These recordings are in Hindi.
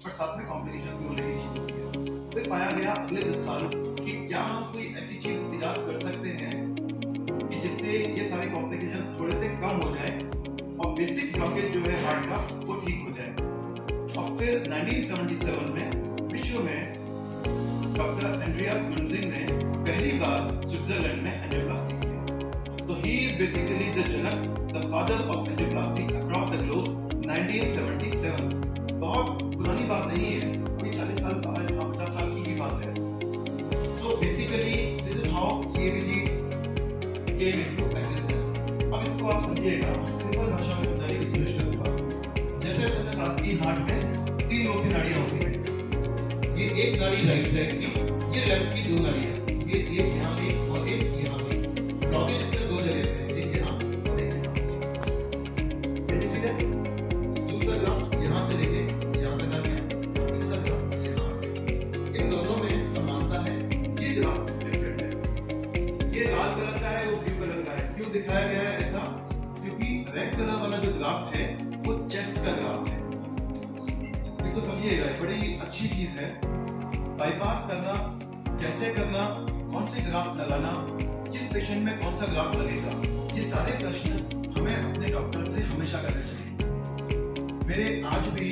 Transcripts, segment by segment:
पर साथ में कॉम्प्लिकेशन भी होने की चीज होती है। फिर पाया गया अगले 10 सालों कि क्या हम कोई ऐसी चीज इजाद कर सकते हैं कि जिससे ये सारे कॉम्प्लिकेशन थोड़े से कम हो जाए और बेसिक ब्लॉकेज जो है हार्ट का वो ठीक हो जाए। और फिर 1977 में विश्व में डॉक्टर एंड्रियास मुनजिंग ने पहली बार स्विट्जरलैंड में एंजियोप्लास्टी किया। तो he is basically the Janak, the father of angioplasty across the globe 1977। बहुत पुरानी बात नहीं है, अभी 40 साल 50 साल की बात है। So basically this is how CABG came into existence. अब इसको आप समझिएगा, सिंपल भाषा में समझाने की कोशिश करूंगा। जैसे मैंने बात की, हार्ट में 3 मुख्य नाड़ियां होती हैं। ये एक नाड़ी राइट साइड की, ये लेफ्ट की 2 नाड़ियां, ये एक यहाँ पे और एक यहाँ पे। ब्लॉकेज इसमें 2 जगह पे है, एक यहाँ और एक यहाँ। कैसे सीधे दूसरा ग्राफ यहाँ से लेके यहाँ तक आ गया और तीसरा ग्राफ यहाँ आ गया। इन दोनों में समानता है, ये ग्राफ डिफरेंट है। ये लाल कलर का है, वो ब्लू कलर का है। क्यों दिखाया गया है ऐसा? क्योंकि रेड कलर वाला जो ग्राफ है वो चेस्ट का ग्राफ है। इसको समझिएगा, बड़ी अच्छी चीज है। बाईपास करना कैसे करना, कौन से ग्राफ लगाना, किस पेशेंट में कौन सा ग्राफ लगेगा, ये सारे प्रश्न हमें अपने डॉक्टर से हमेशा करने चाहिए। मेरे आज भी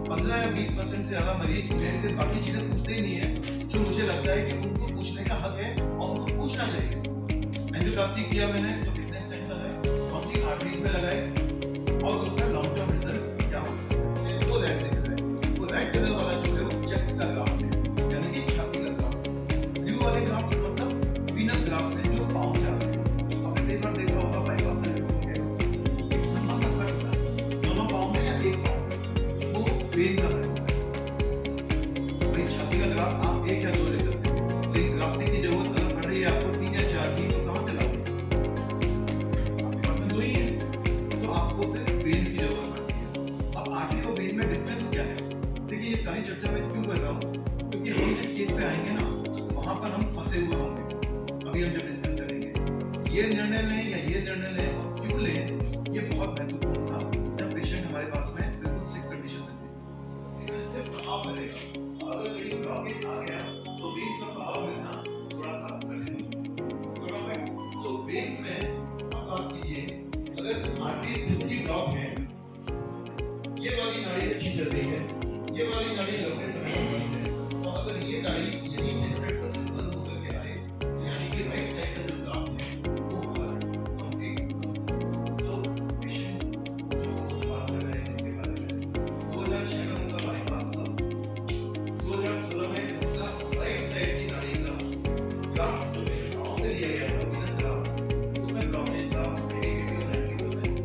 15 या 20% से ज्यादा मरीज मेरे से बाकी चीजें पूछते ही नहीं है, जो मुझे लगता है कि उनको पूछने का हक है और उनको पूछना चाहिए। एंजियोप्लास्टी किया मैंने तो कितने स्टेंट्स लगाए, कौन सी आर्टरीज में लगाए और उसका लॉन्ग टर्म रिजल्ट क्या हो सकता है, वो रेड कलर वाला जो है वो चेस्ट का ग्राफ है, यानी कि छाती का ग्राफ। ब्लू वाले ग्राफ मतलब वीनस ग्राफ है, जो पांव से आते हैं। आपने कई बार देखा होगा बाईपास में लंबा सा कट होता है, दोनों पांव में या एक पांव में, वो वेन का रहता है। भाई छाती का ग्राफ आप 1 या 2 ले सकते हैं, लेकिन ग्राफ्टिंग की जरूरत अगर पड़ रही है आपको 3 या 4 की, तो कहां से लाओगे? आपके पास में 2 ही है, तो आपको फिर वेन्स की जरूरत पड़ती है। अब आर्टरी और वेन में डिफरेंस क्या है? देखिए, ये सारी चर्चा मैं क्यों कर रहा हूँ, क्योंकि हम जिस केस पे आएंगे ना, वहां पर हम फंसे हुए होंगे। अभी हम जब डिस्कस करेंगे ये निर्णय लें या ये निर्णय लें और क्यों लें, ये बहुत महत्वपूर्ण था जब पेशेंट हमारे पास में बिल्कुल सिक कंडीशन में थे। इसमें सिर्फ प्रभाव मिलेगा, अगर कहीं ब्लॉकेज आ गया तो वेन्स का प्रभाव मिलना थोड़ा सा कठिन होगा। तो वेन्स में आप बात कीजिए, अगर आर्टरीज बिल्कुल ब्लॉक है, ये वाली नाड़ी अच्छी चल रही है, ये वाली नाड़ी लंबे समय तक बंद है, और अगर ये नाड़ी यहीं से 100% बंद होकर के आए, तो यानी कि राइट साइड का जो ग्राफ है वो हमारा कंप्लीट। सो पेशेंट जो बात कर रहे हैं इनके बारे में, 2006 में उनका बाईपास हुआ, 2016 में उनका राइट साइड की नाड़ी का ग्राफ जो है पांव से लिया गया था, वीनस ग्राफ, उसमें ब्लॉकेज था 80-90%।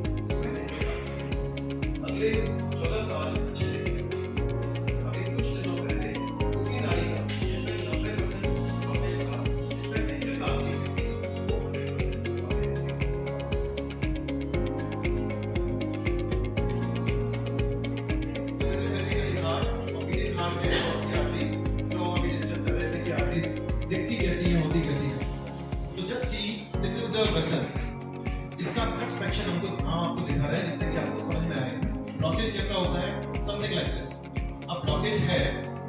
अगले 14 साल अच्छे थे। अभी कुछ दिनों पहले उसी नाड़ी का जिसमें 90% ब्लॉकेज था, जिसमें एंजियोप्लास्टी हुई थी, वो 100% ब्लॉकेज थी। बेसिकली हार्ट और बीटिंग हार्ट है और की आर्टरी, जो अभी डिस्कस कर रहे थे कि आर्टरीज दिखती कैसी है, होती कैसी है। तो just see, this is the vessel. इसका कट सेक्शन आपको दिखा रहा है, जिससे कि आपको समझ में आए ब्लॉकेज कैसा होता है। Something like this. अब ब्लॉकेज है,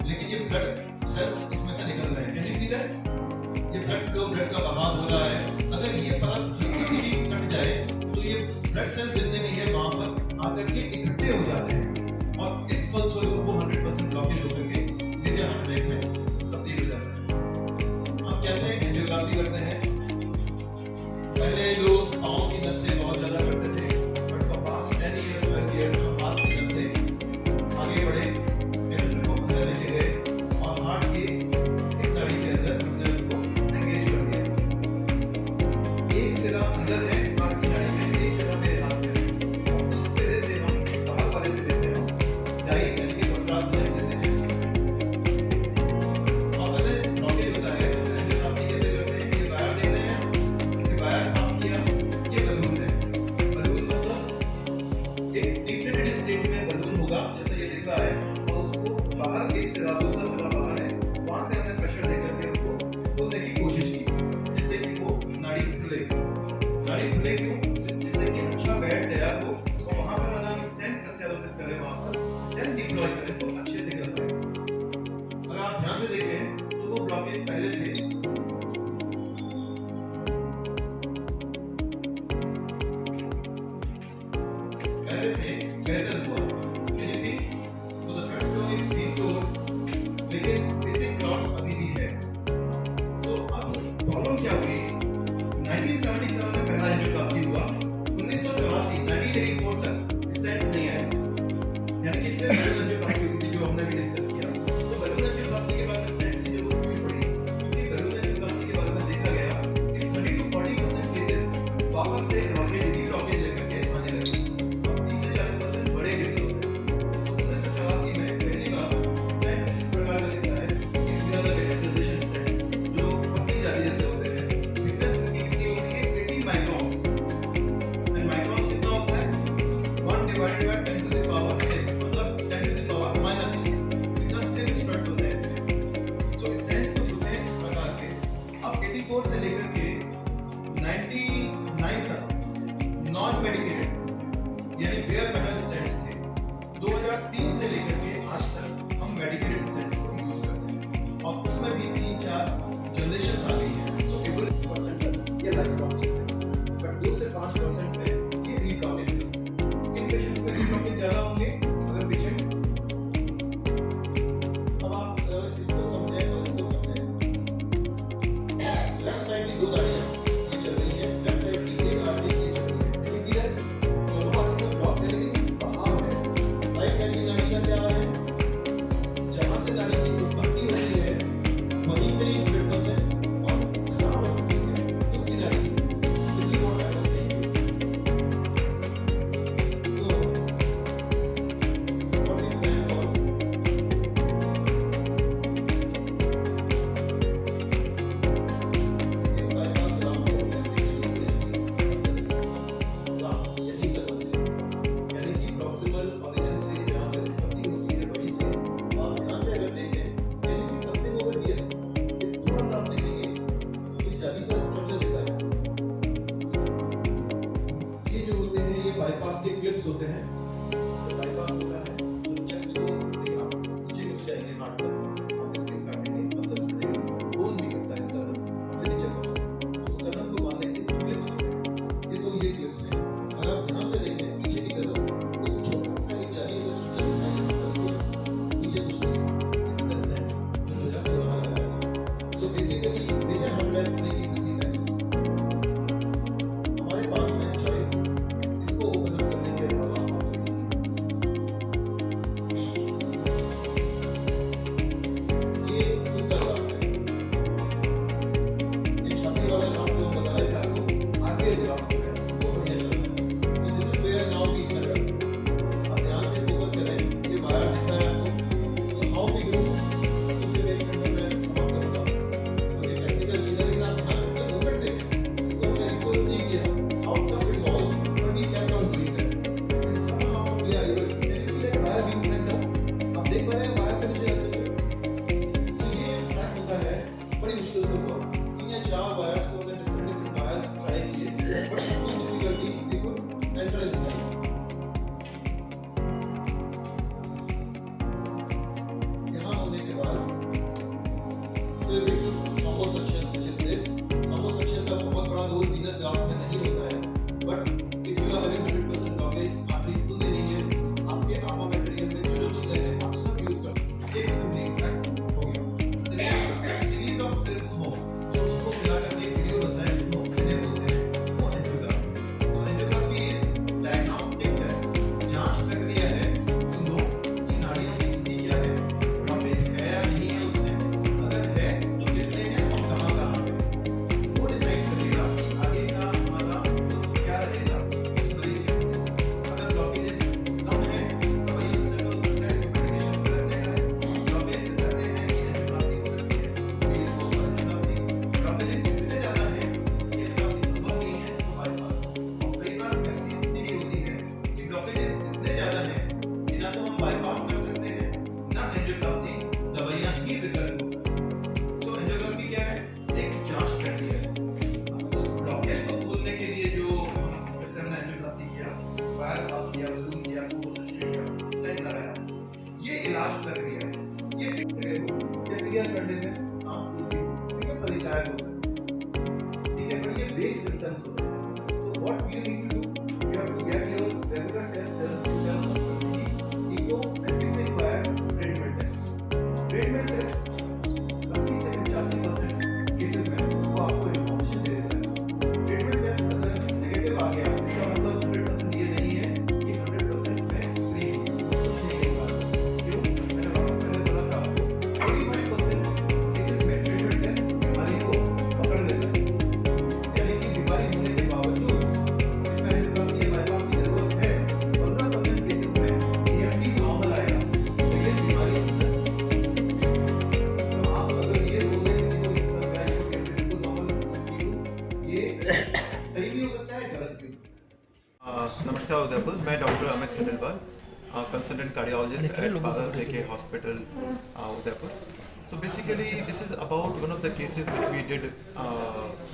लेकिन ये ब्लड सेल्स इसमें से निकल रहे हैं। Can you see that? ये ब्लड फ्लो, ब्लड का बहाव हो रहा है। अगर ये परत हल्की सी भी कट जाए तो ये ब्लड सेल्स जितने भी है वहां पर आकर के इकट्ठे हो जाते हैं, और इस फलस्वरूप वो 100% ब्लॉकेज होकर के मेजर हार्ट अटैक में तब्दील हो जाता है। अब कैसे एंजियोप्लास्टी करते हैं? पहले लोग पांव की नस से बहुत ज्यादा करते थे, but for past 10 years 12 years हम हाथ की नस से आगे बढ़े, कैथेटर को अंदर लेके गए और हार्ट के इस नाड़ी के अंदर हमने उनको एंगेज कर दिया। एक सिरा अंदर है हार्ट की नाड़ी में, एक सिरा मेरे हाथ में है, और उस सिरे से हम बाहर वाले से देते हैं जाई, यानी कि कंट्रास्ट देते हैं। और अगर ब्लॉकेज होता है तो एंजियोप्लास्टी कैसे करते हैं? ये वायर देते हैं, ये वायर पास किया, ये बलून है। बलून मतलब एक डिफरेंट स्टेट में बलून होगा, जैसे ये दिख रहा है, और उसको बाहर एक सिरा, दूसरा सिरा बाहर है, वहां से हमने प्रेशर देकर के उसको खोलने की कोशिश की, जिससे कि वो नाड़ी खुले। नाड़ी खुले क्यों? जिससे कि अच्छा बेड तैयार हो, और वहां पर अगर हम स्टेंट प्रत्यारोपित करें, वहां पर स्टेंट डिप्लॉय करें तो अच्छे से कर पाए। एक बार वायर पे नीचे जाते हुए, तो ये ट्रैक होता है बड़ी मुश्किल से हुआ। 3 या 4 वायर्स को हमने डिफरेंट वायर्स ट्राई किए, बट कुछ difficulty we could enter inside. यहाँ होने के बाद फिर we to combo section which is this. Combo section का बहुत बड़ा रोल वीनस ग्राफ्ट में नहीं होता है, but if you are having 100% blockage, आप बिल्कुल नहीं है, आपके आर्मा मटेरियल में जो चीजें हैं आप सब यूज कर सकते हैं। एक सिंपली ट्रैक हो गया, सीरीज ऑफ फिल्म्स हो तो उसको मिलाकर के वीडियो बनता है जिसको सिने बोलते हैं, वो एंजियोग्राफी। तो एंजियोग्राफी इज डायग्नोस्टिक टेस्ट, जांच प्रक्रिया है टू नो कि नाड़ियों की स्थिति क्या है, ब्लॉकेज है या नहीं है उसमें, अगर है तो कितने हैं और कहां पे, वो डिसाइड करेगा कि आगे का हमारा क्या रहेगा। इस तरीके अगर ब्लॉकेज कम है तो वही उससे हो सकता है कि मेडिकेशन कर देगा। ब्लॉकेज ऐसे हैं कि एंजियोप्लास्टी हो सकती है, फिर इसको एंजियोप्लास्टी। ब्लॉकेज इतने ज्यादा है कि एंजियोप्लास्टी संभव नहीं है तो बाईपास। और कई बार ऐसी स्थिति भी होती है कि ब्लॉकेज इतने ज्यादा है कि ना तो हम बाईपास कर सकते हैं ना एंजियोप्लास्टी, दवाइयां ही विकल्प होता है। तो एंजियोग्राफी क्या है? एक जांच प्रक्रिया है। उस ब्लॉकेज को खोलने के लिए जो जैसे हमने एंजियोप्लास्टी किया, वायर पास किया, बलून किया, कोपोसेशन किया, स्टेंट लगाया, ये इलाज प्रक्रिया है। ये ये सीरियस कंडीशन में सांस फूलती है, ठीक है, परिचायक हो सकती है, ठीक है, पर ये बेग सिम्टम्स होते हैं। तो what you need to do, you have to get your regular test done to test echo and it's required treatment test. Treatment test 80 से 85% केसेस में वो आपको इंफॉर्मेशन दे देता है। ट्रीटमेंट टेस्ट अगर नेगेटिव आ गया, इसका मतलब 100% ये नहीं है कि 100% में फ्री कुछ नहीं होगा। क्यों? मैंने पहले बोला था आपको 85% केसेस में ट्रीटमेंट टेस्ट बीमारी को पकड़ लेता है। यानी कि बीमारी होने के बावजूद इसमें एंजियोप्लास्टी या बाईपास की जरूरत है, 15% केसेस में EMT नॉर्मल आएगा, लेकिन बीमारी अंदर। तो आप अगर ये बोल रहे किसी को कि सर मैं इसको कैसे बिल्कुल नॉर्मल कर सकती हूँ, ये सही भी हो सकता है, गलत भी हो सकता है। नमस्कार उदयपुर, मैं doctor Amit Khandelwal, consultant cardiologist at Father's Day Hospital Udaipur. So basically this is about one of the cases which we did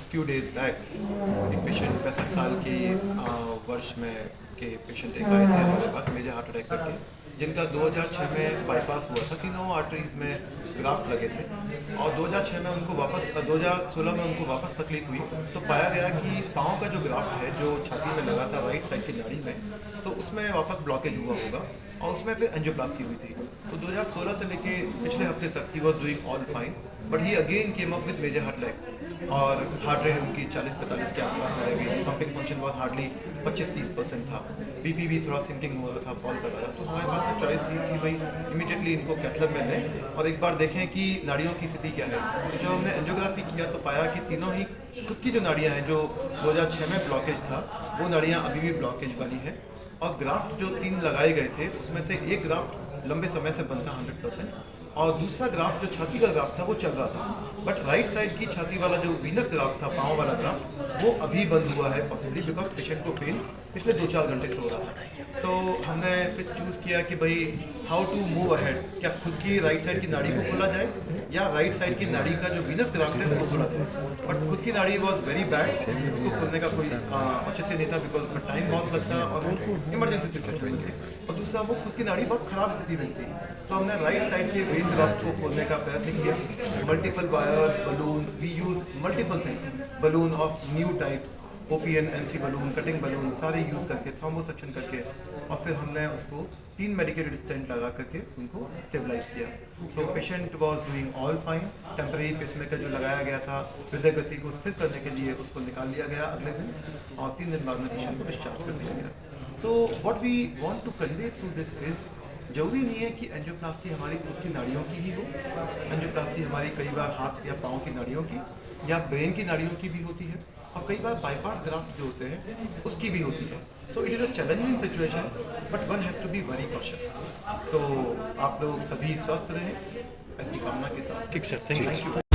few days back. एक पेशेंट 65 साल के वर्ष में के पेशेंट एक आए थे हमारे पास मेजर हार्ट अटैक करके, जिनका 2006 में बाईपास हुआ था, तीनों आर्टरीज में ग्राफ्ट लगे थे और 2006 में उनको वापस 2016 में उनको वापस तकलीफ हुई तो पाया गया कि पाँव का जो ग्राफ्ट है जो छाती में लगा था राइट साइड की नाड़ी में, तो उसमें वापस ब्लॉकेज हुआ होगा और उसमें फिर एंजियोप्लास्टी हुई थी। तो 2016 से लेके पिछले हफ्ते तक he was doing all fine, but he again came up with major heart attack और हार्ट रेट उनकी 40-45 के आसपास में रह गई। पंपिंग फंक्शन वॉज हार्डली 25-30% था, बीपी भी थोड़ा सिंकिंग हो रहा था, फॉल कर रहा था। तो हमारे पास में चॉइस थी कि भाई इमीडिएटली इनको कैथलैब में लें और एक बार देखें कि नाड़ियों की स्थिति क्या है। तो जब हमने एंजियोग्राफी किया तो पाया कि तीनों ही खुद की जो नाड़ियाँ हैं जो 2006 में ब्लॉकेज था वो नाड़ियाँ अभी भी ब्लॉकेज वाली है और ग्राफ्ट जो 3 लगाए गए थे उसमें से एक ग्राफ्ट लंबे समय से बनता 100% और दूसरा ग्राफ्ट जो छाती का ग्राफ्ट था वो चल रहा था, बट राइट साइड की छाती वाला जो वीनस ग्राफ्ट था, पाँव वाला ग्राफ्ट, वो अभी बंद हुआ है पॉसिबली बिकॉज पेशेंट को पेन पिछले 2-4 घंटे से हो रहा था। सो हमने फिर चूज़ किया कि भाई हाउ टू मूव अहेड, क्या खुद की राइट साइड की नाड़ी को खोला जाए या राइट साइड की नाड़ी का जो वीनस ग्राफ्ट है वो खोला जाए। बट खुद की नाड़ी वॉज वेरी बैड, उसको खोलने का कोई औचित्य नहीं था बिकॉज उसमें टाइम बहुत लगता और इमरजेंसी सिचुएशन में थी, और दूसरा वो खुद की नाड़ी बहुत खराब स्थिति में थी। तो हमने राइट साइड के वेन ग्राफ्ट को खोलने का प्रयत्न किया। Multiple wires, balloons, we use multiple things, balloon of new types, OPN, NC balloon, cutting balloon सारे यूज़ करके, थ्रोम्बोसेक्शन करके, और फिर हमने उसको 3 मेडिकेटेड स्टेंट लगा करके उनको स्टेबलाइज किया। So patient was doing all fine. Temporary pacemaker जो लगाया गया था हृदय गति को स्थिर करने के लिए उसको निकाल लिया गया अगले दिन और 3 दिन बाद में पेशेंट को डिस्चार्ज कर दिया गया। So what we want to convey through this is, जरूरी नहीं है कि एंजियोप्लास्टी हमारी खुद की नाड़ियों की ही हो। एंजियोप्लास्टी हमारी कई बार हाथ या पाँव की नाड़ियों की या ब्रेन की नाड़ियों की भी होती है और कई बार बाईपास ग्राफ्ट जो होते हैं उसकी भी होती है। So it is a challenging situation but one has to be very cautious. तो आप लोग सभी स्वस्थ रहें ऐसी कामना के साथ। ठीक सर, थैंक यू।